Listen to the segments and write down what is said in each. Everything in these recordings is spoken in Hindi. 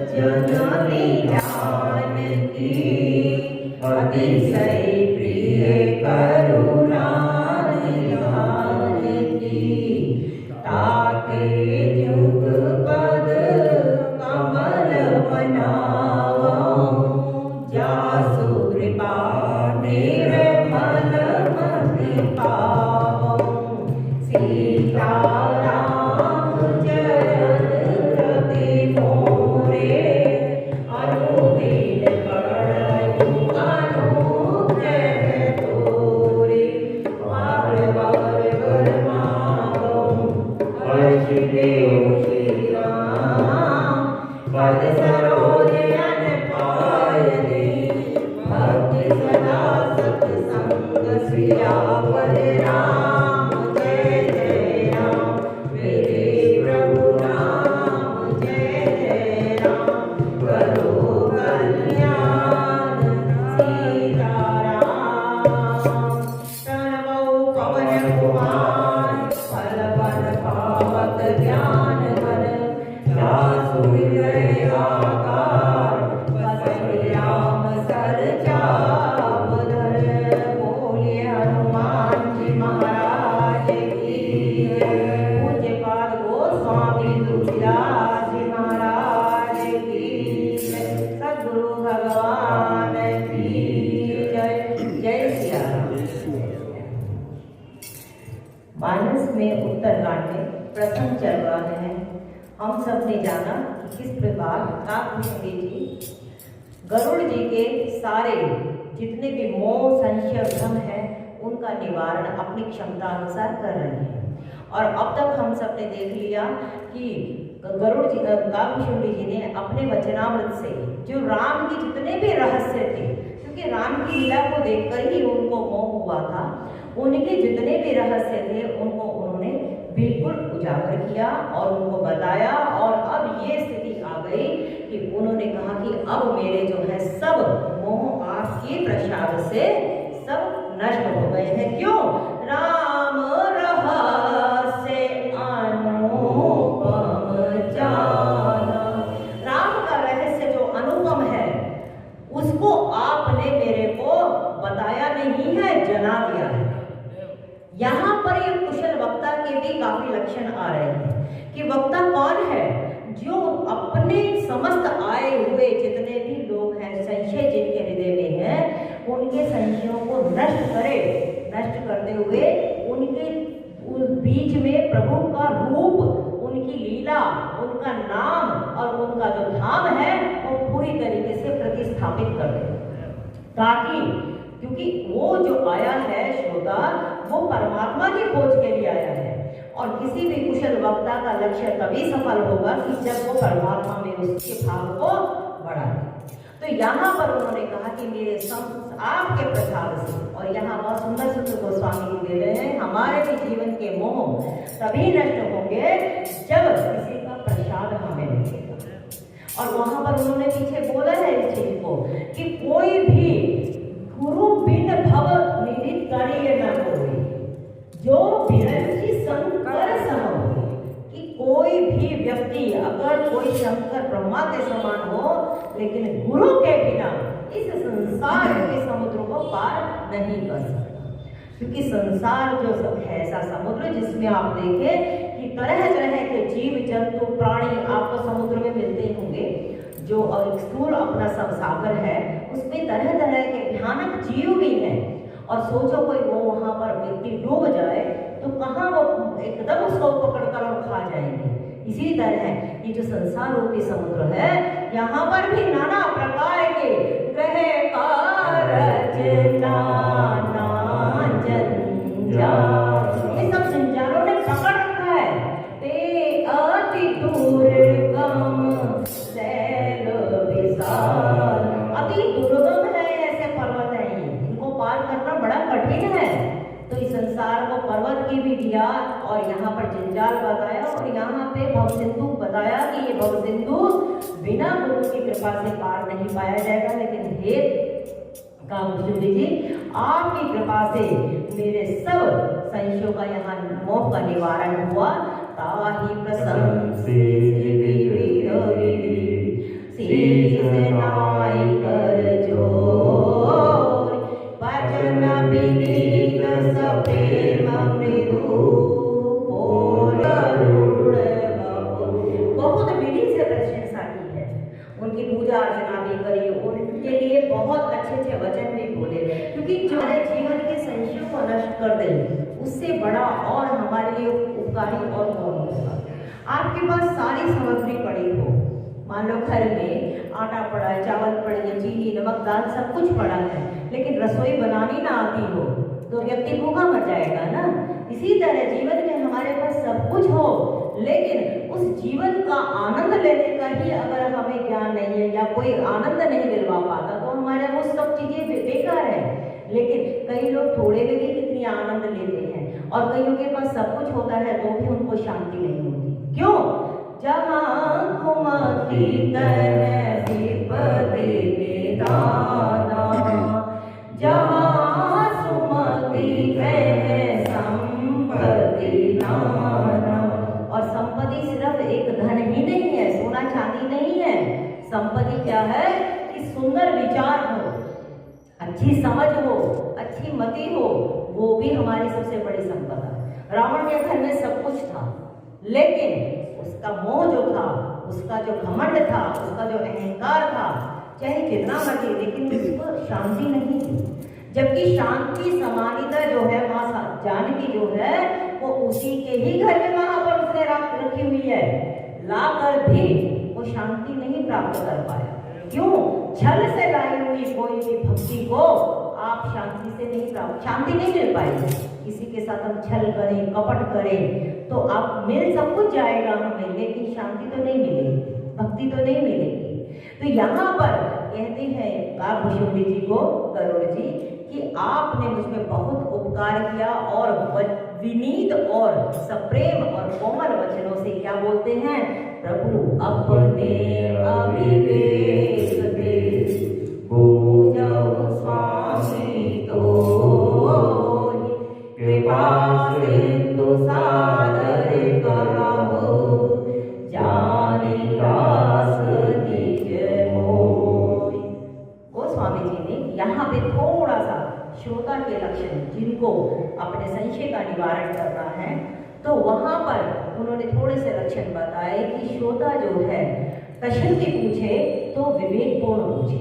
जननी जानकी अतिशय प्रिय करुणा निधान की ताके जुग पद कमल बनाओ जासु कृपा निर्मल मति पाओ सीताराम चरण रति मोरे अनुदिन करुणा अनुग्रह तोरे बार बार वर मांगो देव श्री राम पद सरोज अन पायने भक्ति सदा सत्संग सियावर राम जय जय राम मेरे प्रभु राम जय जय राम करो कल्याण सीताराम प्रणवो पवन कुमार फल फल पावक ज्ञान वर जासु हृदय आकार बसहि राम सर चावधर बोलिए हनुमान जी महाराज की जय पूज्य पाद गोस्वामी तुलसीदास जी महाराज की जय सद्गुरु भगवान की जय जय सिया राम। मानस में उत्तरकांड में प्रसंग चल रहा है। हम सब ने जाना कि किस प्रकार काकभुजंगी जी गरुड़ जी के सारे जितने भी मोह संशय भ्रम है उनका निवारण अपनी क्षमता अनुसार कर रहे हैं। और अब तक हम सब ने देख लिया कि गरुड़ जी काकभुजंगी जी ने अपने वचनामृत से जो राम के जितने भी रहस्य थे, क्योंकि राम की लीला को देखकर ही उनको मोह हुआ था, उनके जितने भी रहस्य थे उनको उन्होंने बिल्कुल उजागर किया और उनको बताया। और अब ये स्थिति आ गई कि उन्होंने कहा कि अब मेरे जो है सब मोह आपके प्रसाद से सब नष्ट हो गए हैं। क्यों? राम रहस्य अनुपम जाना, राम का रहस्य जो अनुपम है उसको आपने मेरे को बताया नहीं है, जना दिया है। यहाँ पर ये कुशल वक्ता के भी काफी लक्षण आ रहे हैं कि वक्ता कौन है? जो अपने समस्त आए हुए जितने भी लोग हैं, संशय जिनके हृदय में है, उनके संशयों को नष्ट करे। नष्ट करते हुए उनके उस बीच में प्रभु का रूप, उनकी लीला, उनका नाम और उनका जो धाम है वो पूरी तरीके से प्रतिस्थापित कर दे, ताकि क्योंकि वो जो आया है श्रोता वो परमात्मा की खोज के लिए आया है। और किसी भी कुशल वक्ता का लक्ष्य तभी सफल होगा कि जब वो परमात्मा में उसके भाव को बढ़ाए। तो यहाँ पर उन्होंने कहा कि मेरे आपके प्रसाद से, और यहाँ बहुत सुंदर सुंदर गोस्वामी जी दे रहे हैं, हमारे भी जीवन के मोह तभी नष्ट होंगे जब किसी का प्रसाद हमें मिलेगा। और वहां पर उन्होंने पीछे बोला है इस चीज को कि कोई भी गुरु बिन भव निमित करिए न कोई, जो बिरंची शंकर सम हो। कि कोई भी व्यक्ति अगर कोई शंकर ब्रह्मा के समान हो लेकिन गुरु के बिना इस संसार के समुद्र को पार नहीं कर सकता। क्योंकि संसार जो सब है ऐसा समुद्र जिसमें आप देखें कि तरह तरह के जीव जंतु प्राणी आपको समुद्र में मिलते होंगे। जो स्थूल अपना सब सागर है उसमें तरह तरह के भयानक जीव भी हैं। और सोचो कोई वो वहां पर व्यक्ति डूब जाए तो कहाँ वो एकदम उसको पकड़कर और खा जाएंगे। इसी तरह ये जो संसार रूपी समुद्र है, यहाँ पर भी नाना प्रकार के ग्रह कारज नाना जंजाल, ये सब जंजालों ने पकड़ रखा है। ते अति दुर्गम शैल विशाल, अति दुर्गम है ऐसे पर्वत है, इनको पार करना बड़ा कठिन है। तो इस संसार को पर्वत की भी दिया और यहाँ पर जंजाल बताया और यहाँ पे भवसिंधु बताया कि ये भवसिंधु बिना गुरु की कृपा से पार नहीं पाया जाएगा। लेकिन हे काकभुजंगी जी, आपकी कृपा से मेरे सब संशयों का यहाँ मोह का निवारण हुआ। ताहि प्रसन्न उनकी पूजा अर्चना भी करी, उनके लिए बहुत अच्छे अच्छे वचन भी बोले, क्योंकि जो हमारे जीवन के संशयों को नष्ट कर दे उससे बड़ा और हमारे लिए उपकारी और कौन होगा। आपके पास सारी सामग्री पड़ी हो, मान लो घर में आटा पड़ा है, चावल पड़े हैं, चीनी नमक दाल सब कुछ पड़ा है, लेकिन रसोई बनानी ना आती हो तो व्यक्ति भूखा मर जाएगा ना। इसी तरह जीवन में हमारे पास सब कुछ हो, लेकिन उस जीवन का आनंद लेने का ही अगर हमें ज्ञान नहीं है या कोई आनंद नहीं दिलवा पाता तो हमारे वो सब चीजें बेकार है। लेकिन कई लोग थोड़े में भी कितनी आनंद लेते हैं और कईयों के पास सब कुछ होता है तो भी उनको शांति नहीं होती। क्यों? जहाँ घुमती तहसील निदाना, जहाँ सुमति है संपत्ति नाना। और संपत्ति सिर्फ एक धन ही नहीं है, सोना चांदी नहीं है। संपत्ति क्या है कि सुंदर विचार हो, अच्छी समझ हो, अच्छी मति हो, वो भी हमारी सबसे बड़ी संपदा है। रावण के घर में सब कुछ था, लेकिन उसका मोह जो था, उसका जो घमंड था, उसका जो अहंकार था, चाहे जितना मर्जी, लेकिन उसको शांति नहीं थी। जबकि शांति समानता जो है माँ जानकी जो है वो उसी के ही घर में वहां पर उसने रखी हुई है, लाकर भी वो शांति नहीं प्राप्त कर पाया। क्यों? छल से लाई हुई कोई भी भक्ति को आप शांति से नहीं प्राप्त, शांति नहीं मिल पाएगी। किसी के साथ हम छल करें, कपट करें तो आप मिल सब कुछ जाएगा हमें, लेकिन शांति तो नहीं मिलेगी, भक्ति तो नहीं मिलेगी। तो यहाँ पर कहते हैं काकभुशुंडी जी को गरुड़ जी कि आपने मुझमें बहुत उपकार किया और विनीत और सप्रेम और कोमल वचनों से क्या बोलते हैं, प्रभु अपने अविवेक दे पूजो स्वामी तो कृपा सिंधु सादर करहु जानि दास निज मोहि। गोस्वामी जी ने यहाँ पे थोड़ा सा श्रोता के लक्षण जिनको अपने संशय का निवारण करना है, तो वहां पर उन्होंने थोड़े से लक्षण बताए कि श्रोता जो है प्रश्न भी पूछे तो विवेकपूर्ण पूछे।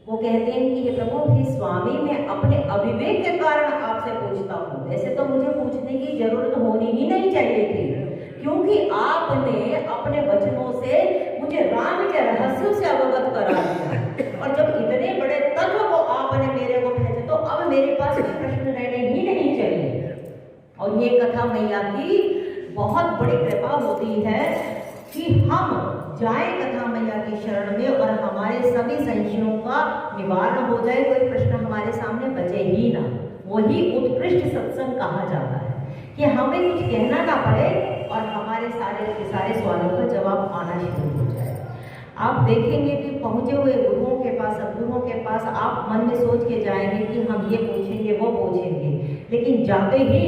वो कहते हैं कि ये प्रभु ही स्वामी, मैं अपने अविवेक के कारण आपसे पूछता हूँ, वैसे तो मुझे पूछने की जरूरत होनी ही नहीं चाहिए थी, क्योंकि आपने अपने वचनों से मुझे राम के रहस्यों से अवगत करा दिया, और जब इतने बड़े तत्व को आपने मेरे को भेजे तो अब मेरे पास कोई प्रश्न रहने ही नहीं चाहिए। और ये कथा मैया की बहुत बड़ी कृपा होती है कि हम जाए कथा मैया की शरण में और हमारे सभी संशयों का निवारण हो जाए, कोई प्रश्न हमारे सामने बचे ही ना। वही उत्कृष्ट सत्संग कहा जाता है कि हमें कुछ कहना ना पड़े और हमारे सारे सवालों का जवाब आना शुरू हो जाए। आप देखेंगे कि पहुंचे हुए गुरुओं के पास, सदगुरुओं के पास आप मन में सोच के जाएंगे कि हम ये पूछेंगे वो पूछेंगे, लेकिन जाते ही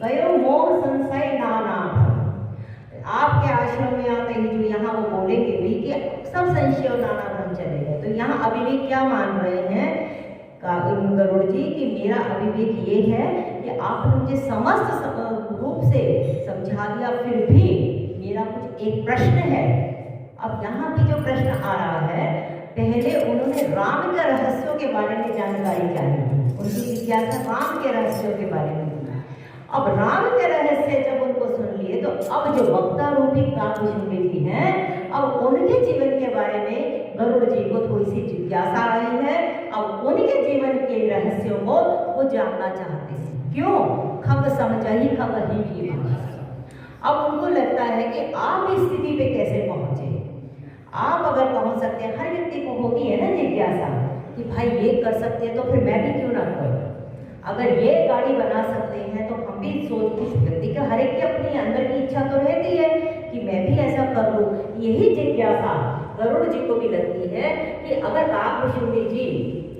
कयो मोह संशय नाना, आपके आश्रम में आते ही जो यहाँ वो बोलेंगे भी कि सब संशय और नाना भ्रम चलेगा। तो यहाँ अविवेक क्या मान रहे हैं गरुड़ जी कि मेरा अविवेक ये है कि आपने मुझे समस्त रूप से समझा दिया, फिर भी मेरा कुछ एक प्रश्न है। अब यहाँ भी जो प्रश्न आ रहा है, पहले उन्होंने राम के रहस्यों के बारे में जानकारी चाहिए, उनकी जिज्ञासा राम के रहस्यों के बारे में। अब राम के रहस्य जब उनको सुन लिए तो अब जो वक्ता रूपी काकभुशुंडी जी हैं, अब उनके जीवन के बारे में गरुड़ जी को थोड़ी सी जिज्ञासा आई है। अब उनके जीवन के रहस्यों को वो जानना चाहते हैं। क्यों? खग समझही खग ही की भाषा। अब उनको लगता है कि आप इस स्थिति पे कैसे पहुंचे। आप अगर पहुंच सकते हैं, हर व्यक्ति को होती है ना जिज्ञासा कि भाई ये कर सकते हैं तो फिर मैं भी क्यों ना करूं। अगर ये गाड़ी बना सकते हैं तो हम भी सोच, कुछ व्यक्ति का हर एक की अपनी अंदर की इच्छा तो रहती है कि मैं भी ऐसा कर लूं। यही जिज्ञासा गरुड़ जी को भी लगती है कि अगर काकभुशुंडी जी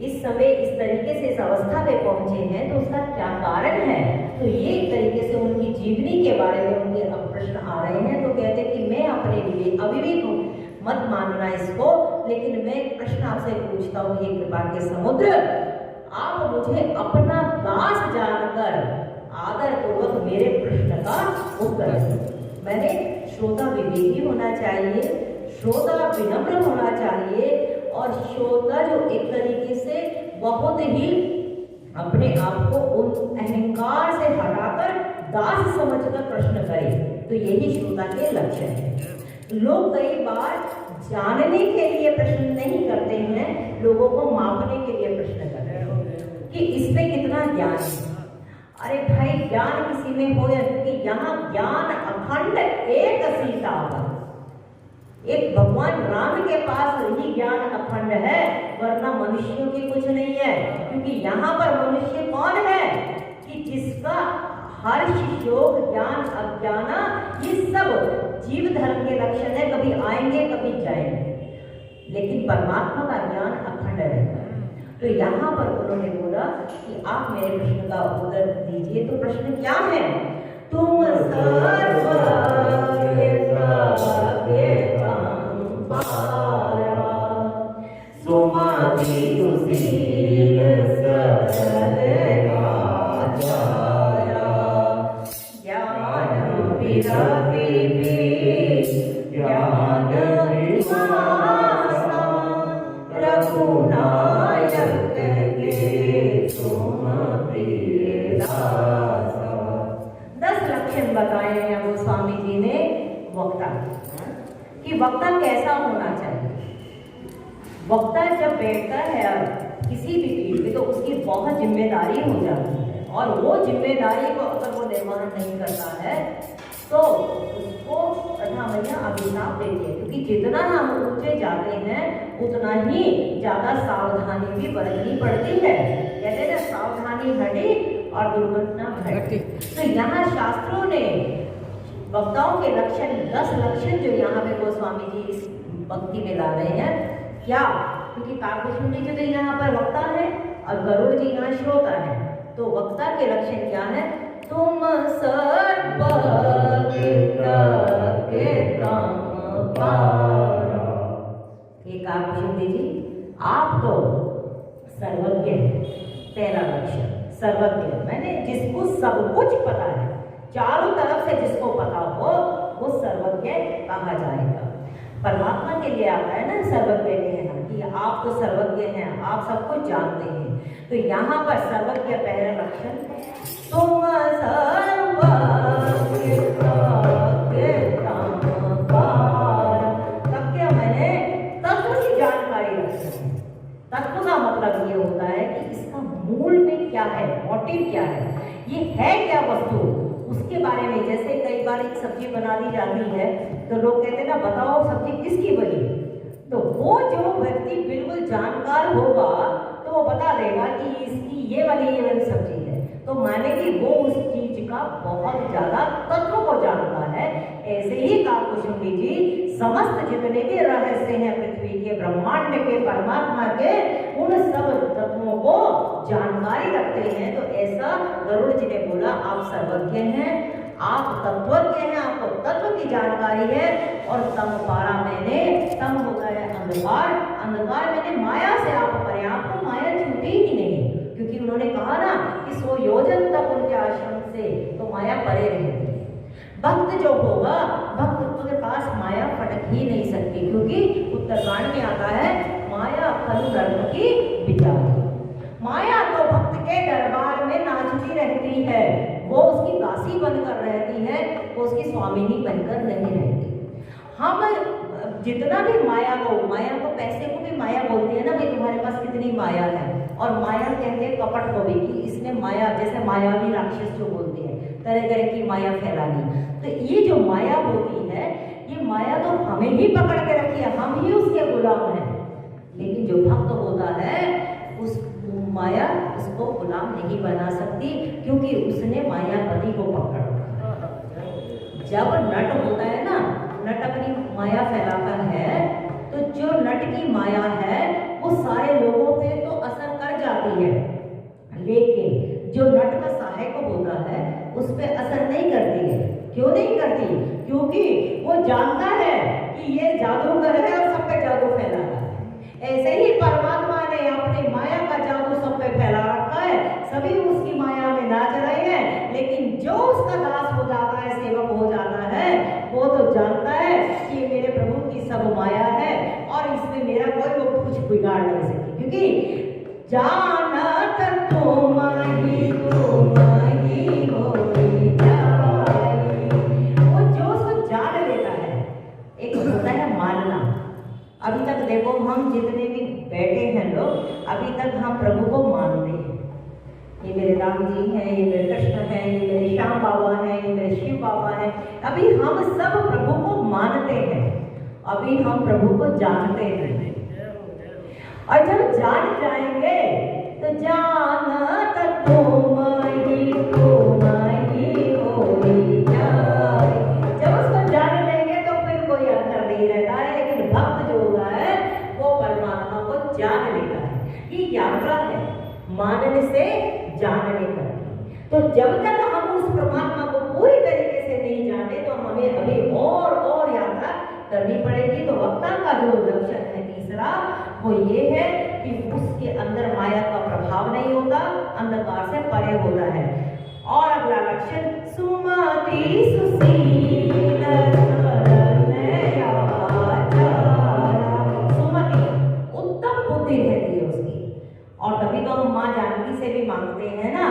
इस समय इस तरीके से इस अवस्था पे पहुंचे हैं तो उसका क्या कारण है। तो ये एक तरीके से उनकी जीवनी के बारे में उनके अब प्रश्न आ रहे हैं। तो कहते हैं कि मैं अपने लिए अविवेक हूँ, मत मानना इसको, लेकिन मैं एक प्रश्न आपसे पूछता हूँ, ये कृपा के समुद्र, आप मुझे अपना दास जानकर आदर पूर्वक मेरे प्रश्न का उत्तर दें। मैंने श्रोता विवेकी होना चाहिए, श्रोता विनम्र होना चाहिए और श्रोता जो एक तरीके से बहुत ही अपने आप को उन अहंकार से हटाकर दास समझकर प्रश्न करे, तो यही श्रोता के लक्षण है। लोग कई बार जानने के लिए प्रश्न नहीं करते हैं, लोगों को मापने के लिए प्रश्न करते हैं कि इसमें कितना ज्ञान है। अरे भाई, ज्ञान किसी में हो, क्योंकि यहाँ ज्ञान अखंड एक सीता, एक भगवान राम के पास ही ज्ञान अखंड है, वरना मनुष्यों की कुछ नहीं है। क्योंकि यहाँ पर मनुष्य कौन है कि जिसका हर्ष, शोक, ज्ञान, अज्ञाना, ये सब जीव धर्म के लक्षण है, कभी आएंगे कभी जाएंगे, लेकिन परमात्मा का ज्ञान अखंड रहता है। तो यहाँ पर उन्होंने बोला कि आप मेरे प्रश्न का उत्तर दीजिए। तो प्रश्न क्या है? तुम बताए हैं गोस्वामी जी ने वक्ता कि वक्ता कैसा होना चाहिए। वक्ता जब बैठता है किसी भी चीज में तो उसकी बहुत जिम्मेदारी हो जाती है, और वो जिम्मेदारी को अगर वो निर्वहन नहीं करता है तो उसको तथा मैया अभिशाप देती है। क्योंकि जितना हम ऊंचे जाते हैं उतना ही ज्यादा सावधानी भी बरतनी पड़ती है। कहते हैं ना, सावधानी हटी और दुर्घटना घटी। तो यहाँ शास्त्रों ने वक्ताओं के लक्षण 10 लक्षण जो यहाँ पे गोस्वामी जी इस भक्ति में ला रहे हैं। क्या? क्योंकि काकभूषुंडी जी तो यहाँ पर वक्ता है और गरुड़ जी यहाँ श्रोता है। तो वक्ता के लक्षण क्या है? तुम काकभूषुंडी जी, आप तो सर्वज्ञ है। पहला लक्षण सर्वज्ञ, मैंने जिसको सब कुछ पता है, चारों तरफ से जिसको पता हो वो सर्वज्ञ कहा जाएगा। परमात्मा के लिए आता है ना सर्वज्ञ कहना कि आप तो सर्वज्ञ हैं, आप सब कुछ जानते हैं। तो यहाँ पर सर्वज्ञ पहला लक्षण, तुम सर्वज्ञ मैंने तत्व की जानकारी रखी है। तत्व का मतलब ये होता है कि इसका मूल में क्या है, मोटिव क्या है, ये है क्या वस्तु, उसके बारे में। जैसे कई बार एक सब्जी बना दी जाती है तो लोग कहते हैं ना, बताओ सब्जी किसकी बनी। तो वो जो व्यक्ति बिल्कुल जानकार होगा तो वो बता देगा कि इसकी ये वाली सब्जी है। तो माने कि वो उस चीज का बहुत ज्यादा तत्व को जानता है। ऐसे ही काकभूषुंडी जी समस्त जितने भी रहस्य हैं पृथ्वी के, ब्रह्मांड के, परमात्मा के, उन सब तत्वों को जानकारी रखते हैं। तो ऐसा गरुड़ जी ने बोला, आप सर्वज्ञ हैं, आप तत्वज्ञ हैं, आपको तत्व की जानकारी है। और तम पारा मैंने, तम होता है अंधकार, अंधकार मैंने माया से आप परे, आपको माया छूटी ही नहीं। क्योंकि उन्होंने कहा ना कि 100 योजन तक उनके आश्रम से तो माया परे रहती है। भक्त जो होगा, भक्त के पास माया फटक ही नहीं सकती। क्योंकि उत्तरकांड में आता है, माया खलु नर्म की बिचारी। माया तो भक्त के दरबार में नाचती रहती है, वो उसकी दासी बनकर रहती है, वो उसकी स्वामिनी बनकर नहीं रहती। हम जितना भी माया को पैसे को भी माया बोलते हैं ना, भाई तुम्हारे पास कितनी माया है। और माया कहते हैं कपट को भी, कि इसने माया, जैसे मायावी राक्षस जो बोलते हैं, तरह तरह की माया फैलानी। तो ये जो माया होती है, ये माया तो हमें ही पकड़ के रखी है, हम ही उसके गुलाम हैं। लेकिन जो भक्त होता है उस माया उसको गुलाम नहीं बना सकती, क्योंकि उसने मायापति को पकड़। जब नट होता है ना, नट अपनी माया फैलाता है, तो जो नट की माया है वो सारे लोगों पे तो असर कर जाती है, लेकिन जो नट का सहायक होता है उस पर असर नहीं करती है। क्यों नहीं करती? क्योंकि वो जानता है कि ये जादूगर है और सब पे जादू फैला रहा है। ऐसे ही परमात्मा ने अपनी माया का जादू सब पे फैला रखा है, सभी उसकी माया में नाच रहे हैं। लेकिन जो उसका दास हो जाता है, सेवक हो जाता है, वो तो जानता है कि मेरे प्रभु की सब माया बिगाड़ नहीं सकती, क्योंकि जानत तुम ही होई जाई। वो जो उसको जान लेता है, एक होता है मानना। अभी तक देखो हम जितने भी बैठे हैं लोग, अभी तक हम प्रभु को मानते हैं। ये मेरे राम जी हैं, ये मेरे कृष्ण हैं, ये मेरे श्याम बाबा हैं, ये मेरे शिव बाबा हैं। अभी हम सब प्रभु को मानते हैं, अभी हम प्रभु को जानते हैं। और जब जान जाएंगे तो जानत तुम ही होई जाई। जब उसको जान लेंगे तो फिर कोई अंतर नहीं रहता है। लेकिन भक्त जो होगा है वो परमात्मा को जान लेता है। ये यात्रा है मानने से जानने तक। तो जब तक हम उस परमात्मा को पूरी तरीके से नहीं जाने तो हमें अभी और यात्रा करनी पड़ेगी। तो वक्ता का जो लक्षण है तीसरा, वो ये है कि उसके अंदर माया का प्रभाव नहीं होता, अंधकार से परे होता है। और अगला लक्षण सुमति सुशील सुमति, उत्तम बुद्धि रहती है उसकी। और तभी तो हम माँ जानकी से भी मांगते हैं ना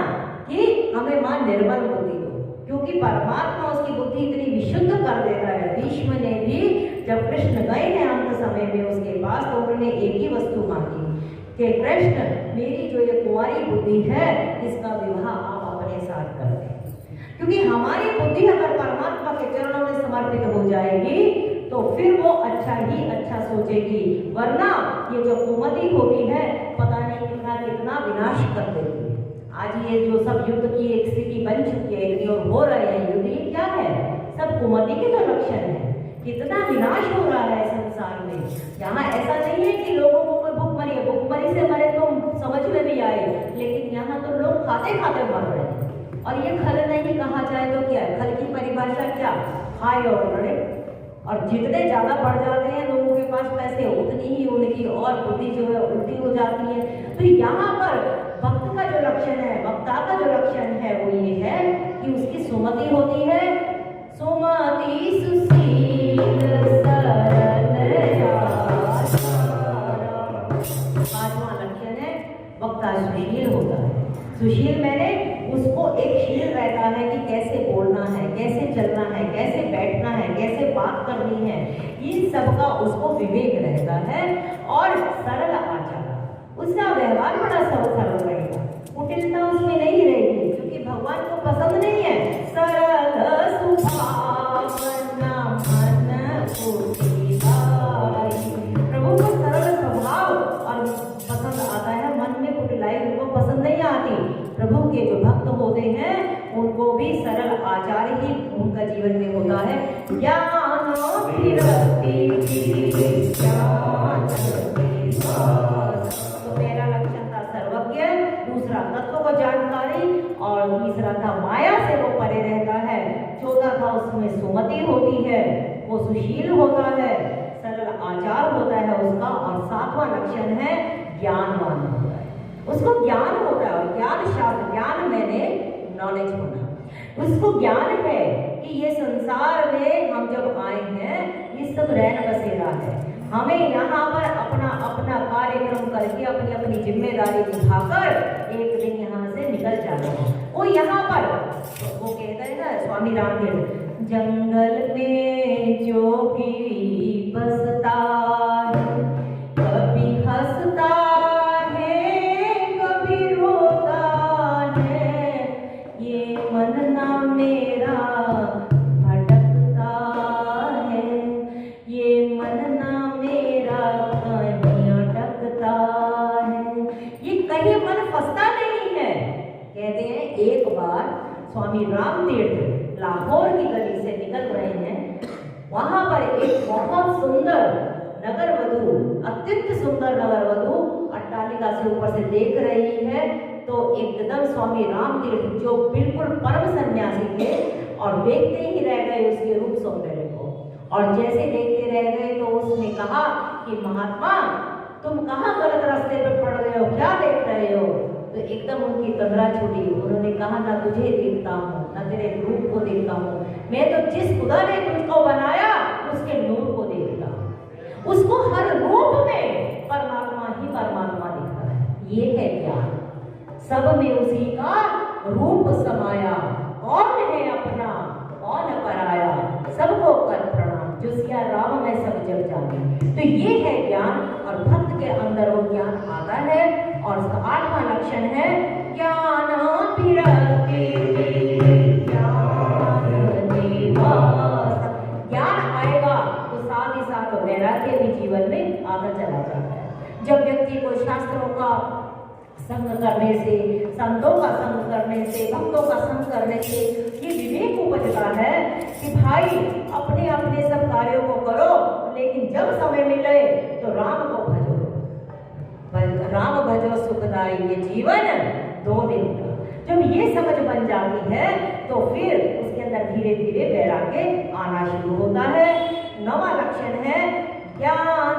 कि हमें माँ निर्मल बुद्धि दो, क्योंकि परमात्मा उसकी बुद्धि इतनी विशुद्ध कर देता है। भीष्म ने भी जब कृष्ण गए हैं अंत समय में उसके पास, तो उन्होंने एक ही वस्तु मांगी कि कृष्ण मेरी जो ये कुंवारी बुद्धि है इसका विवाह आप अपने साथ कर दें। क्योंकि हमारी बुद्धि अगर परमात्मा के चरणों में समर्पित हो जाएगी तो फिर वो अच्छा ही अच्छा सोचेगी, वरना ये जो कुमति होती है पता नहीं कितना विनाश कर देती है। आज ये जो सब युद्ध की एक स्थिति बन चुकी है, इतनी और हो रहे हैं युद्ध, ये क्या है? सब कुमति के तो लक्षण है। कितना विनाश हो रहा है संसार में। यहाँ ऐसा नहीं है कि लोगों को कोई भुखमरी से मरे तो समझ में भी आए, लेकिन यहाँ तो लोग खाते खाते मर रहे हैं। और ये खल नहीं कहा जाए तो क्या है? खल की परिभाषा क्या? खाए और लड़े। और जितने ज्यादा बढ़ जाते हैं लोगों के पास पैसे, उतनी ही उनकी और बुद्धि जो है उल्टी हो जाती है। तो यहाँ पर भक्त का जो लक्षण है, वक्ता का जो लक्षण है वो ये है कि उसकी सुमति होती है। सुमति सुशील पांचवा लक्षण है वक्ता सुशील होता है। सुशील मैंने उसको एक शील रहता है कि कैसे बोलना है, कैसे चलना है, कैसे बैठना है, कैसे बात करनी है, इन सब का उसको विवेक रहता है। और सरल आचार, उसका व्यवहार बड़ा सरल रहेगा, कुटिलता उसमें नहीं रहेगी, क्योंकि भगवान को पसंद नहीं है सरल सुभावना मन कुटिलाई। प्रभु को सरल स्वभाव और पसंद आता है, मन में कुटिलाई उनको पसंद नहीं आती। प्रभु के जो भक्त होते हैं उनको भी सरल आचार ही उनका जीवन में होता है। तो मेरा लक्षण था सर्वज्ञ, दूसरा तत्व को जानकारी, और तीसरा था माया से वो परे रहता है। चौथा था उसमें सुमति होती है, वो सुशील होता है, सरल आचार होता है उसका। और सातवां लक्षण है ज्ञानवान होता है, उसको ज्ञान होता है। और ज्ञान शास्त्र, ज्ञान मैंने नॉलेज होना, उसको ज्ञान है कि ये संसार में हम जब आए हैं ये सब रैन बसेरा है, हमें यहाँ पर अपना अपना कार्यक्रम करके अपनी अपनी जिम्मेदारी निभाकर एक दिन यहाँ से निकल जाना है। वो यहाँ पर वो कहते हैं ना स्वामी रामदेव, जंगल में जोगी बसता है, कभी हंसता मेरा भटकता है, ये मन ना मेरा कहीं अटकता है। ये कहीं मन फंसता नहीं है। कहते हैं एक बार स्वामी रामतीर्थ लाहौर की गली से निकल रहे हैं, वहां पर एक बहुत सुंदर नगर वधु, अत्यंत सुंदर नगर वधु अट्टालिका से ऊपर से देख रही है। तो एकदम स्वामी रामतीर्थ जो बिल्कुल परम सन्यासी थे और देखते ही रह गए उसके रूप सौंदर्य को। और जैसे देखते रह गए तो उसने कहा कि महात्मा तुम कहाँ गलत रास्ते पर पड़ रहे हो, क्या देख रहे हो? तो एकदम उनकी तंद्रा छूटी। उन्होंने कहा ना तुझे देखता हूँ, ना तेरे रूप को देखता हूँ, मैं तो जिस खुदा ने तुझको बनाया उसके नूर को देखता हूँ। उसको हर रूप में परमात्मा सब में उसी का रूप समाया, कौन है अपना कौन पराया, सबको कर प्रणाम, जो सिया राम में सब जग जाने। तो ये है ज्ञान, और भक्त के अंदर वो ज्ञान आता है। और उसका 8वां लक्षण है ज्ञान विरक्ति ज्ञान निवास। ज्ञान आएगा तो साथ ही साथ वैराग्य भी जीवन में आना चला जाता है। जब व्यक्ति को शास्त्रों का संग करने से, संतों का संग करने से, भक्तों का संग करने से ये विवेक उपजता है कि भाई अपने अपने सब कार्यों को करो, लेकिन जब समय मिले तो राम को भजो। राम भजो सुखदाई ये जीवन 2 दिन का। जब ये समझ बन जाती है तो फिर उसके अंदर धीरे धीरे वैराग्य आना शुरू होता है। 9वां लक्षण है ज्ञान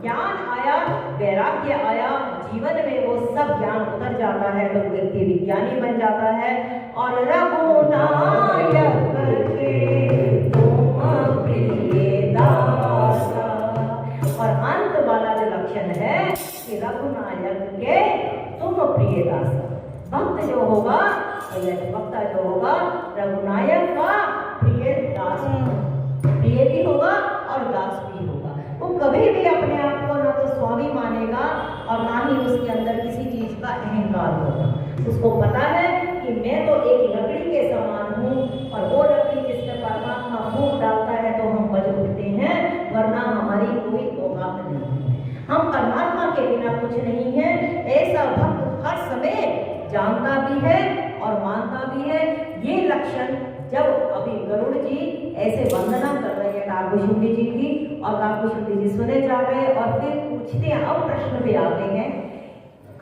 ज्ञान आया, वैराग्य आया, जीवन में वो सब ज्ञान उतर जाता है तो व्यक्ति विज्ञानी बन जाता है। और रघुनायक के तुम प्रिय दासा। और अंत वाला जो लक्षण है कि रघुनायक के तुम प्रिय दासा। भक्त जो होगा, वक्ता जो होगा, रघुनायक का प्रिय दास, प्रिय भी होगा और दास भी होगा। वो कभी भी अपने आप को ना तो स्वामी मानेगा और ना ही उसके अंदर किसी चीज का अहंकार होगा। उसको पता है कि मैं तो एक लकड़ी के समान हूँ, और वो लकड़ी जिसमें परमात्मा फूंक डालता है तो हम बच उठते हैं, वरना हमारी कोई औकात नहीं है। हम परमात्मा के बिना कुछ नहीं है। ऐसा भक्त हर समय जानता भी है और मानता भी है। ये लक्षण जब अभी गरुड़ जी ऐसे वंदना कर रहे हैं काकभूषुंडी जी की, और काकभूषुंडी जी सुने जा रहे हैं और फिर पूछते हैं, अब प्रश्न पे आते हैं,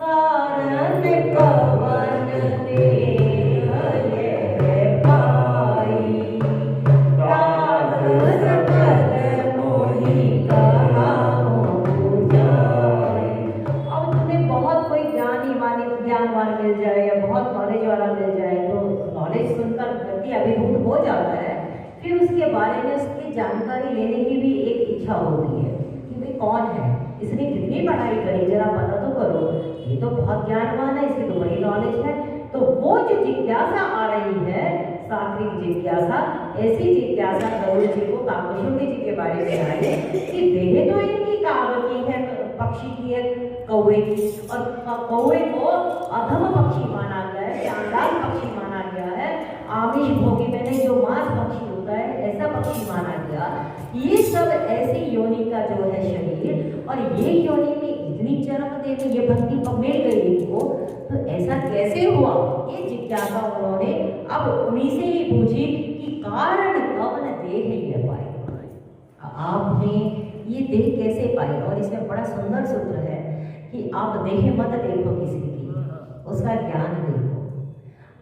कारण कवन देह पाई, ताग सकल मोहि कहाहु जाई। अब तुम्हें बहुत कोई ज्ञानवान मिल जाए या बहुत नॉलेज वाला मिल जाए तो नॉलेज सुनकर व्यक्ति अभिभूत हो जाता है। फिर उसके बारे में उसकी जानकारी लेने की भी एक इच्छा होती है कि भाई कौन है, इसने कितनी पढ़ाई करी, जरा पता तो करो, ये तो बहुत ज्ञानवान है, इसकी तो बड़ी नॉलेज है। तो वो जो जिज्ञासा आ रही है, सात्विक जिज्ञासा, ऐसी जिज्ञासा गरुड़ जी को काकभूषुंडी जी के बारे में आई कि देह तो इनकी काग की है, पक्षी की है, कौवे की, और कौवे को अधम पक्षी माना गया है, चांडाल पक्षी माना गया है, आमिष भोगी मैंने जो मांस पक्षी होता है ऐसा पक्षी माना गया। ये सब ऐसी योनि का जो है शरीर, और ये योनि में इतनी चरक देवी, ये भक्ति मिल गई इनको, तो ऐसा कैसे हुआ? ये जिज्ञासा उन्होंने अब उन्हीं से ही पूछी कि कारण कवन देह ये पाए, आपने ये देह कैसे पाई? और इसमें बड़ा सुंदर सूत्र है कि आप देह मत देखो किसी की, उसका ज्ञान देखो।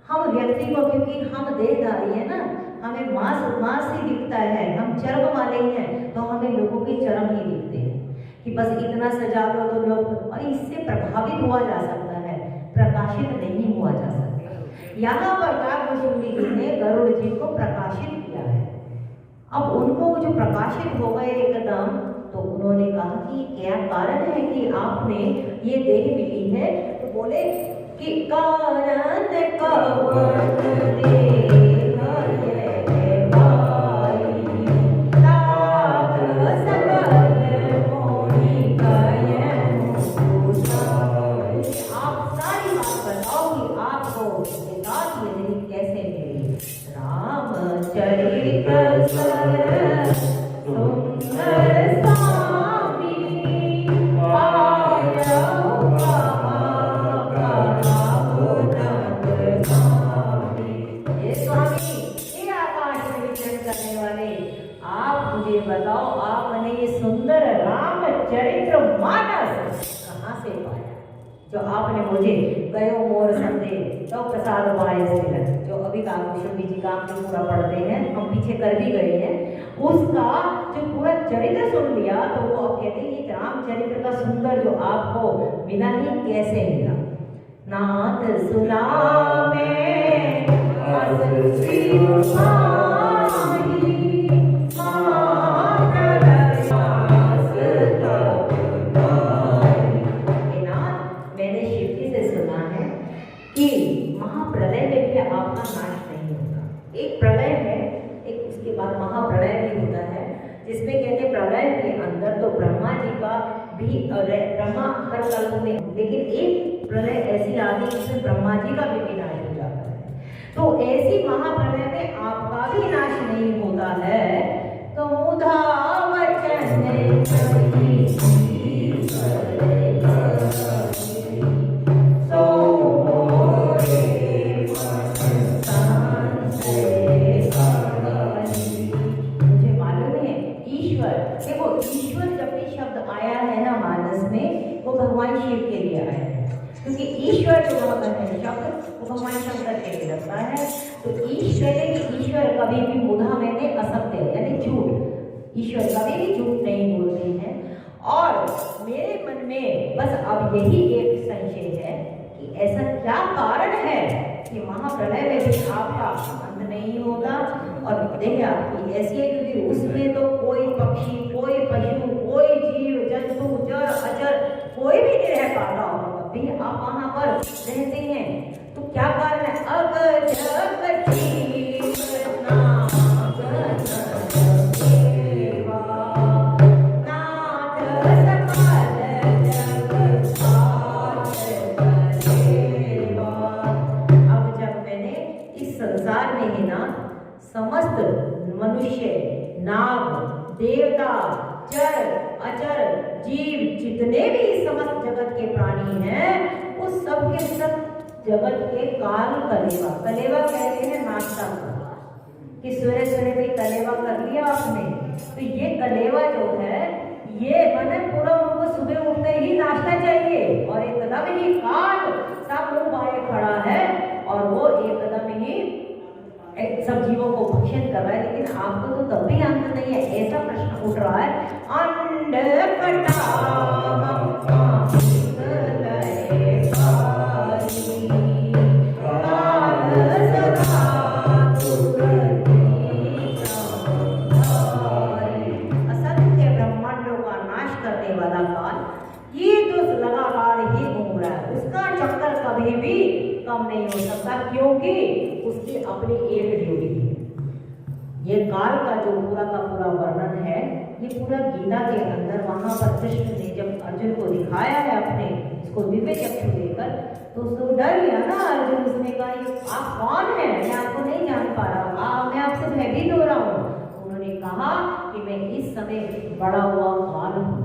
हम व्यक्ति को, क्योंकि हम देहधारी है ना, हमें मांस ही दिखता है, हम चर्म वाले हैं तो हमें लोगों के चर्म ही दिखते हैं कि बस इतना सजा लो तो लोग, और इससे प्रभावित हुआ जा सकता है, प्रकाशित नहीं हुआ जा सकता। यहाँ पर काकभूषुंडी जी ने गरुड़ जी को प्रकाशित किया है। अब उनको जो प्रकाशित हो गए एकदम, तो उन्होंने कहा कि क्या कारण है कि आपने ये देह मिली है? तो बोले कि कारण कवन देह ये पाई, ताग सकल मोहि कहाहु जाई। आप सारी बात बताओ कि आपको एकांत ये देह कैसे मिली? रामचरित सर सुंदर स्वामी पायौ कहाहु जग स्वामी। ये स्वामी, ये आकाश में विचरण करने वाले, आप मुझे बताओ, आपने ये सुंदर रामचरित्र मानस कहाँ से पाया? जो आपने मुझे गयो मोर संदेह तो प्रसाद पाए से, जो अभी काकभूषुंडी जी का आपने पूरा पढ़ते हैं, हम पीछे कर भी गए हैं, उसका जो पूरा चरित्र सुन लिया तो वो अब कहते हैं ये रामचरित्र का सुंदर जो आपको मिला ही कैसे मिला? नाथ सुनामे अस सिर माही, मातरम महाप्रलय भी होता है, जिसमें कहते हैं प्रलय के अंदर तो ब्रह्मा जी का भी ब्रह्मा हर कल्प में, लेकिन एक प्रलय ऐसी आ गई जिसमें ब्रह्मा जी का भी विनाश हो जाता है। तो ऐसी महाप्रलय में आपका भी नाश नहीं होता है। तो मुधा वचन ईश्वर जब भी शब्द आया है ना मानस में, वो भगवान शिव के लिए आया है, क्योंकि ईश्वर जो वहां पर है शब्द वो भगवान शंकर के लिए लगता है। तो ईश्वर कभी भी मुधा मैंने असत्य यानी झूठ, ईश्वर कभी भी झूठ नहीं बोलते हैं। और मेरे मन में बस अब यही एक संशय है कि ऐसा क्या कारण है कि महाप्रलय में भी आपका अंत नहीं होता। और देखिए आपकी ऐसी है क्योंकि उसमें तो कोई पक्षी, कोई पशु, कोई जीव जंतु, जड़ अजर कोई भी नहीं रह पाता होगा, तब भी आप वहां पर रहते हैं। तो क्या कारण है? संसार में है ना समस्त मनुष्य, नाग, देवता, जड़ अजर जीव जितने भी समस्त जगत के प्राणी हैं, उस सब के सब जगत के काल कलेवा, कलेवा कहते हैं नाश्ता कि सवेरे सवेरे भी कलेवा कर लिया आपने। तो ये कलेवा जो है ये मैंने पूरा उनको सुबह उठते ही नाश्ता चाहिए, और एकदम ही काल सब मुंह बाए खड़ा है और वो एकदम ही सब जीवों को भक्षण कर रहा है। लेकिन आपको तो तब भी अंत नहीं है, ऐसा प्रश्न उठ रहा है। अंड असंख्य ब्रह्मांडों का नाश करने वाला काल ये तो लगातार ही घूम रहा है, उसका चक्कर कभी भी कम नहीं हो सकता, क्योंकि उसकी अपनी एक ड्यूटी है। ये काल का जो पूरा का पूरा वर्णन है, ये पूरा गीता के अंदर वहां पर कृष्ण ने जब अर्जुन को दिखाया है अपने इसको दिव्य चक्षु देकर, तो उसको डर गया ना अर्जुन। उसने कहा आप कौन है, मैं आपको नहीं जान पा रहा, मैं आपसे भयभीत हो रहा हूँ। उन्होंने कहा कि मैं इस समय बड़ा हुआ काल हूँ,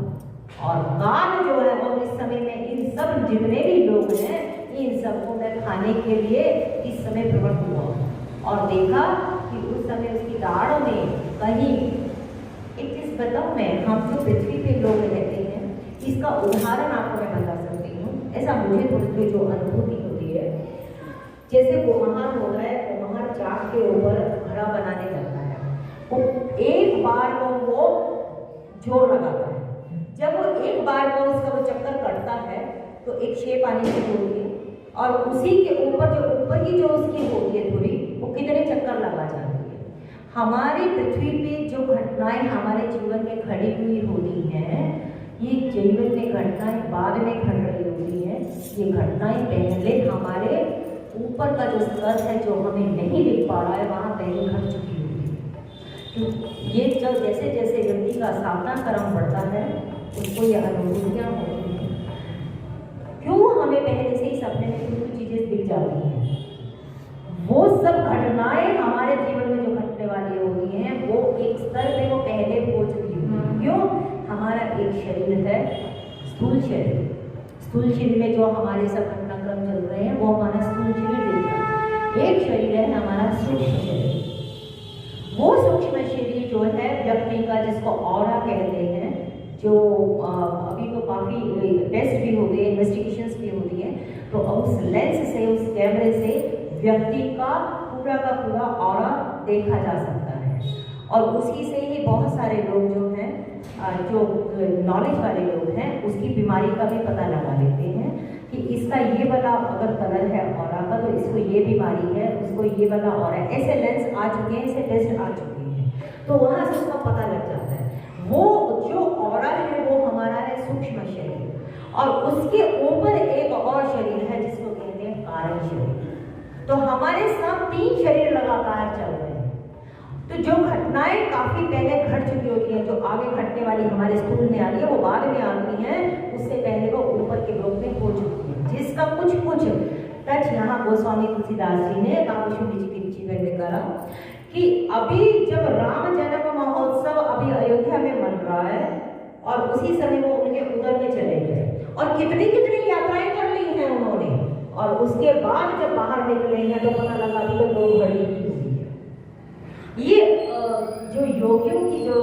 और काल जो है वो इस समय में इन सब जितने भी लोग हैं इन सबको मैं खाने के लिए इस समय प्रकट हुआ। और देखा कि उस समय उसकी दाढ़ों में कहीं एक चीज बताऊं मैं, हम जो पृथ्वी पे लोग रहते हैं इसका उदाहरण आपको मैं बता सकती हूँ। ऐसा मुझे थोड़ी जो अनुभूति होती है, जैसे कुम्हार होता है, कुम्हार चाक के ऊपर घड़ा बनाने लगता है, वो एक बार वो जोर लगाता है। जब वो एक बार को उसका वो चक्कर कटता है तो एक शेप आने की होती है, और उसी के ऊपर जो ऊपर की जो उसकी होती है धुरी, वो कितने चक्कर लगा जाती है। हमारी पृथ्वी पे जो घटनाएं हमारे जीवन में खड़ी हुई होती हैं, ये जीवन में घटनाएं बाद में घट रही होती हैं। ये घटनाएं पहले हमारे ऊपर का जो स्तर है जो हमें नहीं दिख पा रहा है, वहाँ पहले घट चुकी होती है। तो ये जब जैसे जैसे व्यक्ति का साधना कर्म बढ़ता है उसको ये अनुभूतियाँ होती हैं। क्यों हमें पहले से ही सपने में कुछ चीजें दिख जाती हैं, वो सब घटनाएं हमारे जीवन में जो घटने वाली होती हैं वो एक स्तर पे वो पहले हो चुकी होती। क्यों? हमारा एक शरीर है स्थूल शरीर, स्थूल शरीर में जो हमारे सब घटनाक्रम चल रहे हैं वो हमारा स्थूल शरीर देखता है। एक शरीर है हमारा सूक्ष्म शरीर, वो सूक्ष्म शरीर जो है व्यक्ति का, जिसको ऑरा कहते हैं, जो अभी तो काफ़ी टेस्ट भी होते हैं, इन्वेस्टिगेशंस भी होती हैं, तो उस लेंस से, उस कैमरे से व्यक्ति का पूरा ऑरा देखा जा सकता है। और उसी से ही बहुत सारे लोग जो हैं, जो नॉलेज वाले लोग हैं, उसकी बीमारी का भी पता लगा लेते हैं कि इसका ये वाला अगर कलर है ऑरा का तो इसको ये बीमारी है, उसको ये वाला ऑरा है। ऐसे लेंस आ चुके हैं, ऐसे टेस्ट आ चुके हैं, तो वहाँ से उसका पता लग जाता है। वो जो ऑरा है वो हमारा है सूक्ष्म शरीर, और उसके ऊपर एक और शरीर है जिसको कहते हैं कारण शरीर। तो हमारे साथ 3 शरीर लगातार चल रहे हैं। तो जो घटनाएं घटनाएं काफी पहले घट चुकी होती हैं। जो आगे घटने वाली हमारे स्कूल में आ रही है वो बाद में आती हैं, उससे पहले वो ऊपर के ग्रुप में हो चुकी है, जिसका कुछ कुछ टच यहाँ गोस्वामी तुलसीदास जी ने काकुशुंडी जी के जीवन में करा कि अभी जब राम जन्म महोत्सव अभी अयोध्या में मन रहा है और उसी समय वो उनके उदर में चले गए और कितनी कितनी यात्राएं कर ली हैं उन्होंने, और उसके बाद जब बाहर निकले हैं तो पता लगा अभी तो 2 घड़ी की हुई है। ये जो योगियों की जो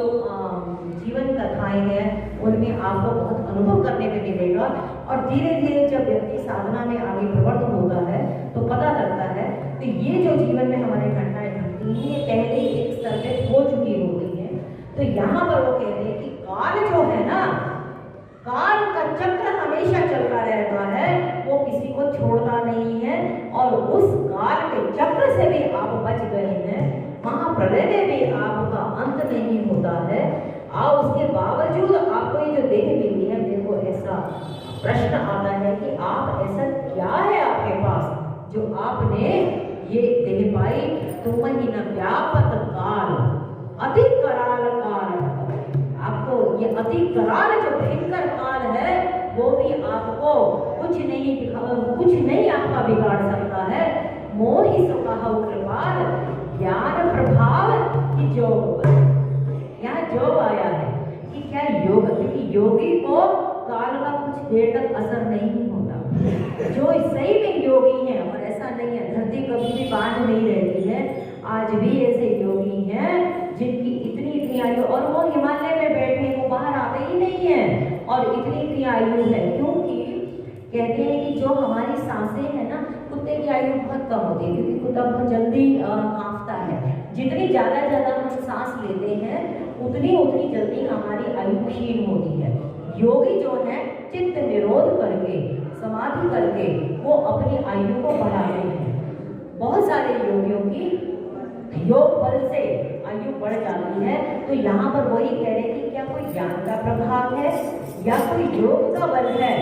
जीवन कथाएं हैं उनमें आपको बहुत अनुभव करने में मिलेगा, और धीरे धीरे जब व्यक्ति साधना में आगे प्रवृत्त होता है तो पता लगता है तो ये जो जीवन में हमारे घटनाएं घटती हैं ये पहले ही एक स्तर पे हो चुकी होती हैं। तो यहाँ पर वो कहते हैं कि काल जो है ना, काल का चक्र हमेशा चलता रहता है, वो किसी को छोड़ता नहीं है, और उस काल के चक्र से भी आप बच गए हैं, महाप्रलय में भी आपका अंत नहीं होता है। और उसके बावजूद आपको ये जो देह मिली है, मेरे को ऐसा प्रश्न आता है कि आप ऐसा क्या है आपके पास जो आपने ये देह पाई। तुम ही न व्यापत काल अति कराल काल, आपको ये अति कराल जो भयंकर काल है वो भी आपको कुछ नहीं आपका बिगाड़ सकता है। मोहि सुखहु कृपाल ज्ञान प्रभाव की जोग, यहाँ जोग आया है कि क्या योग, क्योंकि योगी को काल का कुछ देर तक असर नहीं होता। जो सही में योगी है, और ऐसा नहीं है धरती कभी भी बांझ नहीं रहती है, आज भी ऐसे योगी हैं जिनकी इतनी इतनी आयु, और वो हिमालय में बैठे, वो बाहर आते ही नहीं है, और इतनी इतनी आयु है। क्योंकि कहते हैं कि जो हमारी सांसें हैं ना, कुत्ते की आयु बहुत कम होती है क्योंकि कुत्ता बहुत जल्दी कांपता है। जितनी ज़्यादा हम सांस लेते हैं उतनी जल्दी हमारी आयु क्षीण होती है। योगी जो है चित्त निरोध करके, समाधि करके वो अपनी आयु को बढ़ाते हैं। बहुत सारे योगियों की योग बल से आयु बढ़ जाती है। तो यहाँ पर वही कह रहे हैं कि क्या कोई ज्ञान का प्रभाव है या कोई योग का बल है,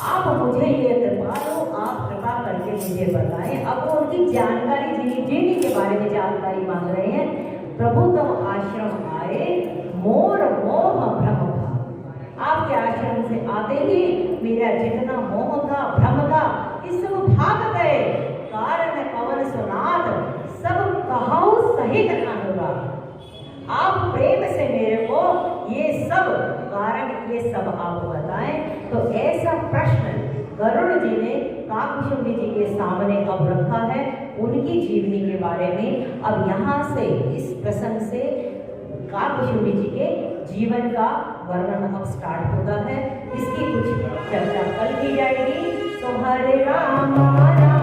आप मुझे ये कृपालु, आप कृपा करके मुझे बताएं। अब वो उनकी जानकारी जीने के बारे में जानकारी मांग रहे हैं। प्रभु तब आश्रम आए मोर मोह भ्रम था, आपके आश्रम से आते ही मेरा जितना मोह था, भ्रम था, ये सब भाग गए। कारण पवन सुनात सब कहाऊ सहित अनुराग, आप प्रेम से मेरे को ये सब कारण ये सब आप बताएं। तो ऐसा प्रश्न गरुड़ जी ने काकुशुंडी जी के सामने अब रखा है उनकी जीवनी के बारे में। अब यहाँ से इस प्रसंग से काकुशुंडी जी के जीवन का वर्णन अब स्टार्ट होता है। इसकी कुछ चर्चा कल की जाएगी। तो हरे राम